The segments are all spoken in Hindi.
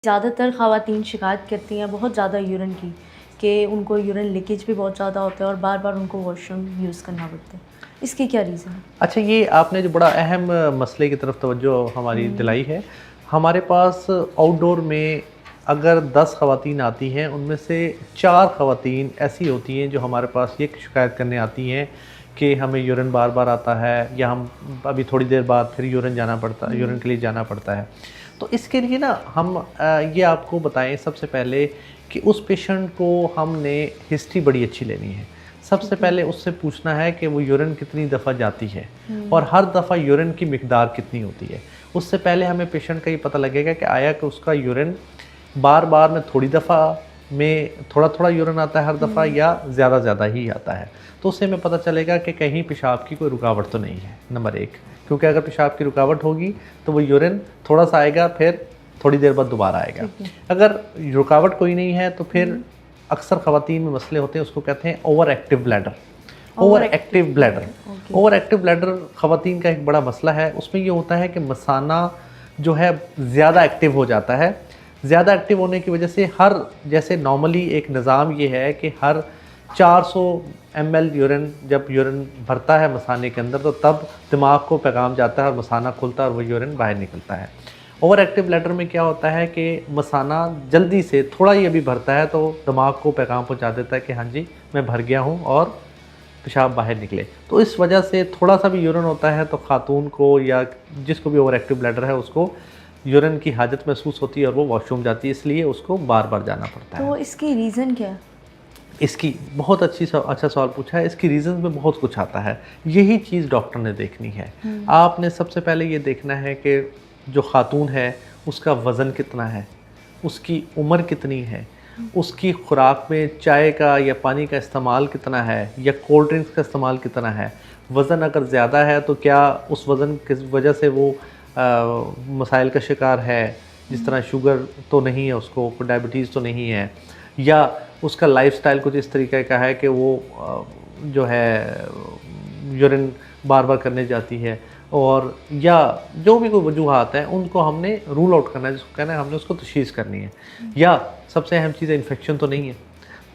ज़्यादातर ख़वातीन शिकायत करती हैं बहुत ज़्यादा यूरिन की, कि उनको यूरिन लीकेज भी बहुत ज़्यादा होता है और बार-बार उनको वॉशरूम यूज़ करना पड़ता है। इसकी क्या रीज़न है? अच्छा, ये आपने जो बड़ा अहम मसले की तरफ तवज्जो हमारी हुँ, दिलाई है। हमारे पास आउटडोर में अगर 10 ख़वातीन आती हैं, उनमें से 4 ख़वातीन ऐसी होती हैं जो हमारे पास ये शिकायत करने आती हैं कि हमें यूरिन बार-बार आता है, या हम अभी थोड़ी देर बाद फिर यूरिन हुँ, के लिए जाना पड़ता है। तो इसके लिए ना हम ये आपको बताएँ सबसे पहले कि उस पेशेंट को हमने हिस्ट्री बड़ी अच्छी लेनी है। सबसे ठीक है। पहले उससे पूछना है कि वो यूरिन कितनी दफ़ा जाती है हुँ, और हर दफ़ा यूरिन की मिकदार कितनी होती है। उससे पहले हमें पेशेंट का ये पता लगेगा कि आया कि उसका यूरिन बार-बार में थोड़ी दफ़ा में थोड़ा-थोड़ा यूरिन आता है हर दफ़ा, हुँ, या ज़्यादा ही आता है। तो उससे हमें पता चलेगा कि कहीं पेशाब की कोई रुकावट तो नहीं है, नंबर 1। क्योंकि अगर पेशाब की रुकावट होगी तो वो यूरिन थोड़ा-सा आएगा, फिर थोड़ी देर बाद दोबारा आएगा। ठीक है। अगर रुकावट कोई नहीं है तो फिर हुँ, अक्सर ख़वातीन में मसले होते हैं, उसको कहते हैं over active bladder. Over over active active bladder bladder, okay. Over active bladder ख़वातीन का एक बड़ा मसला है। उसमें ये होता है कि मसाना जो है ज़्यादा एक्टिव हो जाता है। ज़्यादा एक्टिव होने की वजह से जैसे नॉर्मली एक निज़ाम ये है कि हर 400 ml यूरिन जब यूरिन भरता है मसाने के अंदर, तो तब दिमाग को पैगाम जाता है और मसाना खुलता है और वो यूरिन बाहर निकलता है। ओवर एक्टिव ब्लैडर में क्या होता है कि मसाना जल्दी से थोड़ा ही अभी भरता है तो दिमाग को पैगाम पहुंचा देता है कि हाँ जी, मैं भर गया हूँ और पेशाब बाहर निकले। तो इस वजह से थोड़ा सा भी यूरिन होता है तो खातून को या जिसको भी ओवर एक्टिव ब्लैडर है उसको यूरिन की हाजत महसूस होती है और वो वॉशरूम जाती है, इसलिए उसको बार बार जाना पड़ता है। तो इसकी रीज़न क्या है? इसकी बहुत अच्छा सवाल पूछा है। इसकी रीज़न में बहुत कुछ आता है, यही चीज़ डॉक्टर ने देखनी है। हुँ, आपने सबसे पहले ये देखना है कि जो खातून है उसका वज़न कितना है, उसकी उम्र कितनी है, उसकी खुराक में चाय का या पानी का इस्तेमाल कितना है या कोल्ड ड्रिंक्स का इस्तेमाल कितना है। वज़न अगर ज़्यादा है तो क्या उस वज़न की वजह से वो मसाइल का शिकार है, जिस हुँ, तरह शुगर तो नहीं है, उसको डायबिटीज़ तो नहीं है, या उसका लाइफ़स्टाइल कुछ इस तरीके का है कि वो जो है यूरिन बार-बार करने जाती है, और या जो भी कोई वजूहात हैं उनको हमने रूल आउट करना है, जिसको कहना है हमने उसको तशख़ीस करनी है। या सबसे अहम चीज़ है इन्फेक्शन तो नहीं है।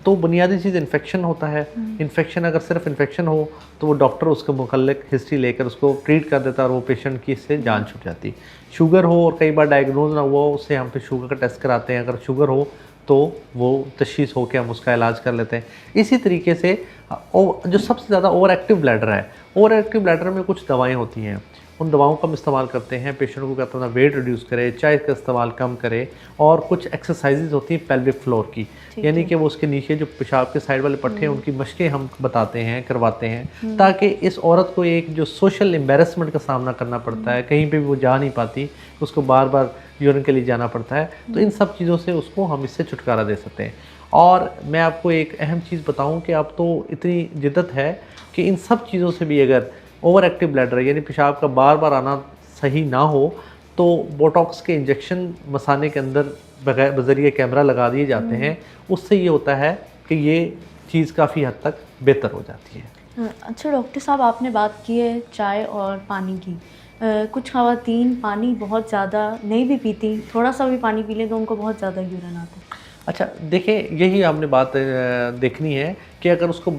तो बुनियादी चीज़ इन्फेक्शन होता है। हुँ, इन्फेक्शन अगर सिर्फ इन्फेक्शन हो तो वो डॉक्टर उसके मुतल्लिक़ हिस्ट्री लेकर उसको ट्रीट कर देता है और वो पेशेंट की इससे जान छूट जाती है। शुगर हो और कई बार डायग्नोज़ ना हुआ हो, उससे हम फिर शुगर का टेस्ट कराते हैं। अगर शुगर हो तो वो तशख़ीस हो के हम उसका इलाज कर लेते हैं। इसी तरीके से जो सबसे ज़्यादा ओवर एक्टिव ब्लैडर है, ओवर एक्टिव ब्लैडर में कुछ दवाएँ होती हैं, उन दवाओं का हम इस्तेमाल करते हैं। पेशेंट को कहते हैं वेट रिड्यूस करे, चाय का इस्तेमाल कम करे, और कुछ एक्सरसाइजेज होती हैं पेल्विक फ्लोर की, ठीक यानी है। कि वो उसके नीचे जो पेशाब के साइड वाले पट्टे हैं हुँ, उनकी मशकें हम बताते हैं, करवाते हैं, हुँ, ताकि इस औरत को एक जो सोशल एम्बैरेसमेंट का सामना करना पड़ता हुँ, है, कहीं पे भी वो जा नहीं पाती, उसको बार बार यूरिन के लिए जाना पड़ता है, तो इन हुँ, सब चीज़ों से उसको हम इससे छुटकारा दे सकते हैं। और मैं आपको एक अहम चीज़ बताऊं कि अब तो इतनी जिद्दत है कि इन सब चीज़ों से भी अगर ओवर एक्टिव ब्लैडर यानी पेशाब का बार बार आना सही ना हो, तो बोटॉक्स के इंजेक्शन मसाने के अंदर बज़रिए कैमरा लगा दिए जाते हुँ। हैं। उससे ये होता है कि ये चीज़ काफ़ी हद तक बेहतर हो जाती है। अच्छा डॉक्टर साहब, आपने बात की है चाय और पानी की। कुछ ख़वातीन पानी बहुत ज़्यादा नहीं भी पीती, थोड़ा-सा भी पानी पी लें तो उनको बहुत ज़्यादा यूरिन आता है। अच्छा, देखिए यही आपने बात देखनी है कि अगर उसको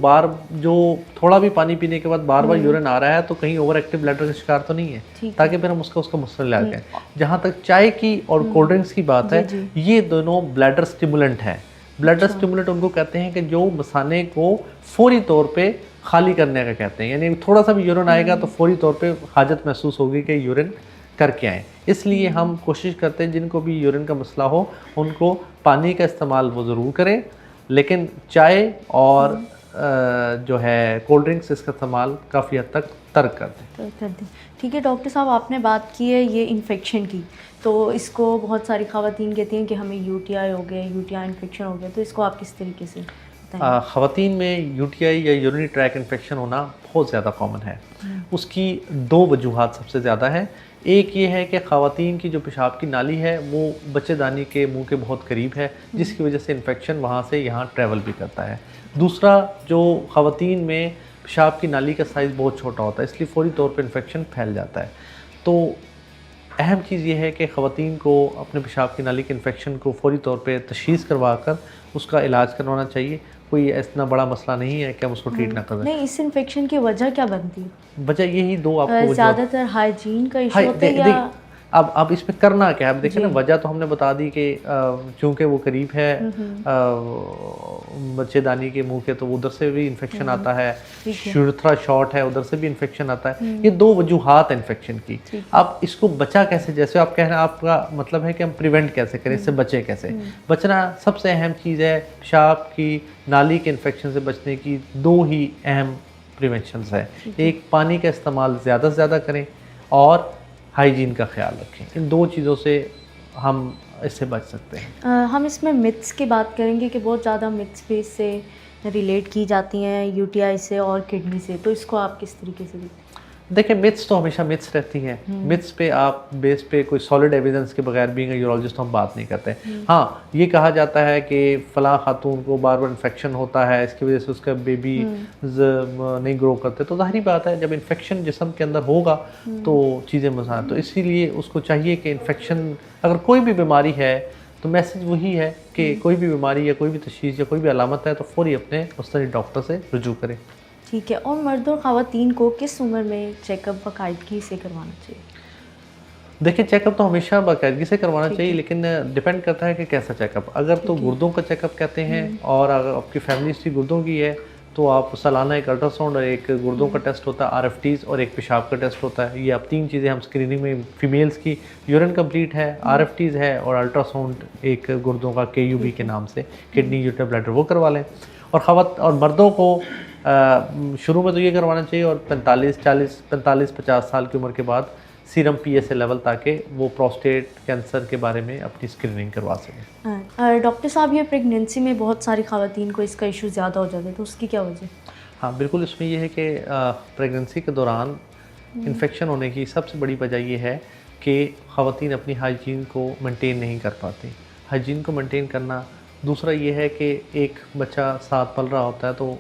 जो थोड़ा भी पानी पीने के बाद बार-बार हुँ, यूरिन आ रहा है तो कहीं ओवर एक्टिव ब्लैडर का शिकार तो नहीं है, ठीक है। ताकि फिर हम उसका मसला इलाज हुँ, करें। जहाँ तक चाय की और कोल्ड हुँ, ड्रिंक्स की बात जी, है, जी। ये दोनों ब्लैडर स्टिमुलेंट हैं। ब्लैडर अच्छा। स्टिमुलेंट उनको कहते हैं कि जो मसाने को फ़ौरी तौर पे खाली करने का कहते हैं, यानी थोड़ा-सा भी यूरिन आएगा तो हुँ, फ़ौरी तौर पे हाजत महसूस होगी कि यूरिन करके आएँ। इसलिए हुँ, हम कोशिश करते हैं जिनको भी यूरिन का मसला हो, उनको पानी का इस्तेमाल वो ज़रूर करें, लेकिन चाय और हुँ, जो है कोल्ड ड्रिंक्स इसका इस्तेमाल काफ़ी हद तक तर्क कर दें। तो कर दें। ठीक है डॉक्टर साहब, आपने बात की है ये इन्फेक्शन की, तो इसको बहुत सारी ख़वातीन कहती हैं कि हमें यूटीआई हो गया, यूटीआई इन्फेक्शन हो गया, तो इसको आप किस तरीके से बताएँगे? ख़वातीन में यूटीआई या यूरिनरी ट्रैक इन्फेक्शन होना बहुत ज़्यादा कॉमन है। हुँ, उसकी 2 वजूहात सबसे ज़्यादा हैं। एक ये है कि ख़वातीन की जो पेशाब की नाली है वो बच्चेदानी के मुँह के बहुत करीब है, हुँ, जिसकी वजह से इन्फेक्शन वहाँ से यहाँ ट्रैवल भी करता है। दूसरा, जो ख़वातीन में पेशाब की नाली का साइज़ बहुत छोटा होता है, इसलिए फ़ौरी तौर पे इन्फेक्शन फैल जाता है। तो अहम चीज़ ये है कि ख़वातीन को अपने पेशाब की नाली के इन्फेक्शन को फ़ौरी तौर पे तशख़ीस करवाकर उसका इलाज करवाना चाहिए। कोई इतना बड़ा मसला नहीं है कि हम उसको ट्रीट ना करें। नहीं, इस इन्फेक्शन की वजह क्या बनती है? वजह यही दो आपको ज़्यादातर हाइजीन का इशू होता है या अब इसमें करना क्या है? अब देखिए ना, वजह तो हमने बता दी कि चूँकि वो करीब है बच्चेदानी के मुंह के, तो उधर से भी इन्फेक्शन आता है, यूरेथ्रा शॉर्ट है उधर से भी इन्फेक्शन आता है। ये दो वजूहात इन्फेक्शन की। अब इसको बचा कैसे, जैसे आप कह रहे हैं, आपका मतलब है कि हम प्रिवेंट कैसे करें, इससे बचे कैसे। बचना सबसे अहम चीज़ है, पेशाब की नाली के इन्फेक्शन से बचने की दो ही अहम प्रिवेंशंस है। एक, पानी का इस्तेमाल ज़्यादा से ज़्यादा करें और हाइजीन का ख्याल रखें। इन दो चीज़ों से हम इससे बच सकते हैं। हम इसमें मिथ्स की बात करेंगे कि बहुत ज़्यादा मिथ्स भी इससे रिलेट की जाती हैं, यूटीआई से और किडनी से, तो इसको आप किस तरीके से देखते हैं? देखिए, मिथ्स तो हमेशा मिथ्स रहती हैं। मिथ्स पे आप बेस पे कोई सॉलिड एविडेंस के बगैर बीइंग अ यूरोलॉजिस्ट हम बात नहीं करते। हाँ, ये कहा जाता है कि फ़लाँ खातून को बार बार इन्फेक्शन होता है, इसकी वजह से उसका बेबी नहीं ग्रो करते। तो ज़ाहिर बात है, जब इन्फेक्शन जिस्म के अंदर होगा तो चीज़ें मसान, तो इसीलिए उसको चाहिए कि इन्फेक्शन, अगर कोई भी बीमारी है तो मैसेज वही है कि कोई भी बीमारी या कोई भी तशख़ीस या कोई भी अलामत है तो फ़ौरी अपने मुस्तनिद डॉक्टर से रुजू करें। ठीक है। और मर्द और ख़वातीन को किस उम्र में चेकअप बाकायदगी से करवाना चाहिए? देखिए, चेकअप तो हमेशा बाकायदगी से करवाना चाहिए, लेकिन डिपेंड करता है कि कैसा चेकअप। अगर तो गुर्दों का चेकअप कहते हैं और अगर आपकी फैमिली हिस्ट्री गुर्दों की है तो आप सालाना एक अल्ट्रासाउंड और एक गुर्दों का टेस्ट होता है, RFTs, और एक पेशाब का टेस्ट होता है। ये आप 3 चीज़ें हम स्क्रीनिंग में, फीमेल्स की यूरिन कंप्लीट है, RFTs है और अल्ट्रासाउंड एक गुर्दों का KUB के नाम से, किडनी यूरेटर ब्लैडर, वो करवा लें। और मर्दों को शुरू में तो ये करवाना चाहिए, और 45-50 साल की उम्र के बाद सीरम PSA लेवल, ताकि वो प्रोस्टेट कैंसर के बारे में अपनी स्क्रीनिंग करवा सकें। डॉक्टर साहब, ये प्रेगनेंसी में बहुत सारी ख़वातीन को इसका इशू ज़्यादा हो जाता है, तो उसकी क्या वजह? हाँ, बिल्कुल, इसमें ये है कि प्रेगनेंसी के दौरान इन्फेक्शन होने की सबसे बड़ी वजह ये है कि ख़वातीन अपनी हाइजीन को मेंटेन नहीं कर पाती। हाइजीन को मेंटेन करना, दूसरा ये है कि एक बच्चा साथ पल रहा होता है तो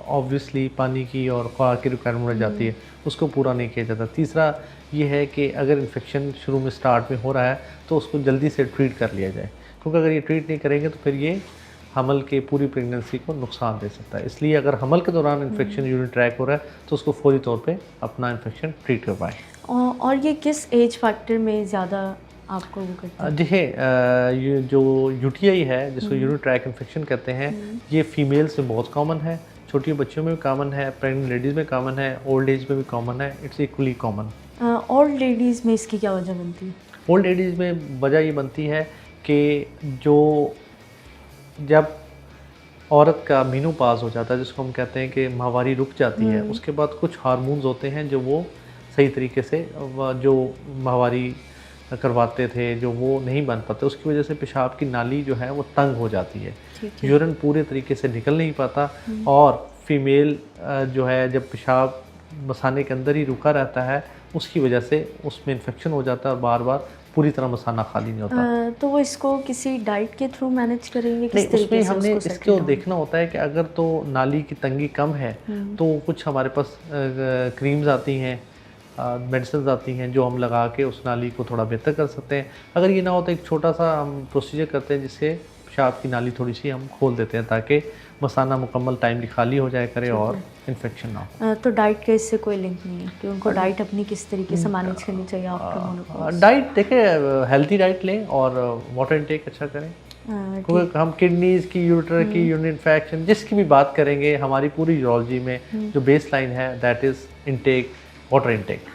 ऑब्वियसली पानी की और खुराक की रिक्वायरमेंट रह जाती है, उसको पूरा नहीं किया जाता। तीसरा ये है कि अगर इन्फेक्शन शुरू में स्टार्ट में हो रहा है तो उसको जल्दी से ट्रीट कर लिया जाए, क्योंकि अगर ये ट्रीट नहीं करेंगे तो फिर ये हमल के पूरी प्रेगनेंसी को नुकसान दे सकता है। इसलिए अगर हमल के दौरान इन्फेक्शन यूरिन ट्रैक हो रहा है तो उसको फौरी तौर पे अपना इन्फेक्शन ट्रीट करवाएं। और ये किस एज फैक्टर में ज़्यादा आपको वो करता है? देखिए, ये जो UTI है, जिसको यूरिन ट्रैक इन्फेक्शन कहते हैं, ये फीमेल्स में बहुत कॉमन है, छोटी बच्चियों में भी कॉमन है, प्रेग्नेंट लेडीज़ में कॉमन है, ओल्ड एज में भी कॉमन है। It's equally common. Old ladies में इसकी क्या वजह बनती है? ओल्ड लेडीज़ में वजह ये बनती है कि जब औरत का मीनोपॉज़ हो जाता है, जिसको हम कहते हैं कि माहवारी रुक जाती है, उसके बाद कुछ हार्मोन्स होते हैं जो वो सही तरीके से जो माहवारी करवाते थे, जो वो नहीं बन पाते, उसकी वजह से पेशाब की नाली जो है वो तंग हो जाती है, यूरिन पूरे तरीके से निकल नहीं पाता, और फीमेल जो है जब पेशाब मसाने के अंदर ही रुका रहता है, उसकी वजह से उसमें इन्फेक्शन हो जाता है और बार बार पूरी तरह मसाना खाली नहीं होता। तो वो इसको किसी डाइट के थ्रू मैनेज करेंगे? नहीं, उसमें हमने इसको देखना होता है कि अगर तो नाली की तंगी कम है तो कुछ हमारे पास क्रीम्स आती हैं, मेडिसिन आती हैं जो हम लगा के उस नाली को थोड़ा बेहतर कर सकते हैं। अगर ये ना हो तो एक छोटा सा हम प्रोसीजर करते हैं जिससे पेशाब की नाली थोड़ी सी हम खोल देते हैं, ताकि मसाना मुकम्मल टाइमली खाली हो जाए करे और इन्फेक्शन ना हो। तो डाइट का इससे कोई लिंक नहीं है कि उनको डाइट अपनी किस तरीके से मैनेज करनी चाहिए आफ्टर मेनोपॉज? डाइट देखिए, हेल्थी डाइट लें और वाटर इनटेक अच्छा करें, क्योंकि हम किडनीज़ की, यूरेटर की, यूरिन इन्फेक्शन जिसकी भी बात करेंगे, हमारी पूरी यूरोलॉजी में जो बेस लाइन है that is intake, water intake.